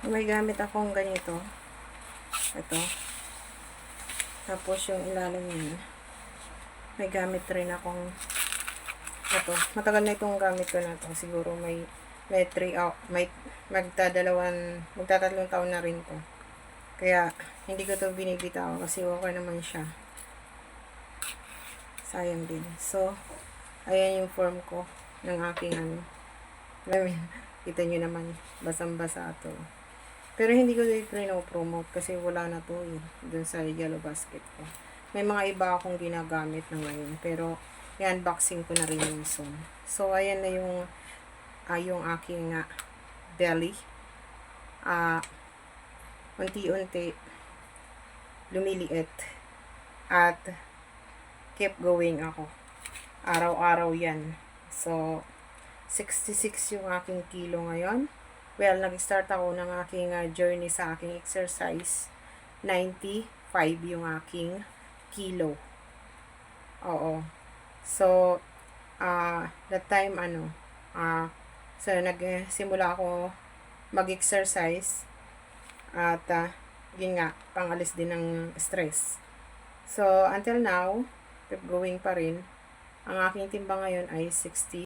May gamit akong ganito. Ito. Tapos yung ilalim niya. May gamit rin akong ito. Matagal na itong gamit ko na to. Siguro may 3 out. May magtatatlong taon na rin to. Kaya hindi ko to binibitaw kasi okay naman siya. Sayang din. So, ayan yung form ko ng aking kita nyo naman, basang-basa to. Pero hindi ko dito promote kasi wala na to dun sa yellow basket ko. May mga iba akong ginagamit na ngayon. Pero, i-unboxing ko na rin yung soon. So, ayan na yung aking belly. Unti-unti lumiliit. At, keep going ako. Araw-araw yan. So, 66 yung aking kilo ngayon. Well, nag-start ako ng aking journey sa aking exercise. 95 yung aking kilo. Oo. So, that time, so, nagsimula ako mag-exercise. At, yun nga, pangalis din ng stress. So, until now, keep going pa rin. Ang aking timbang ngayon ay 66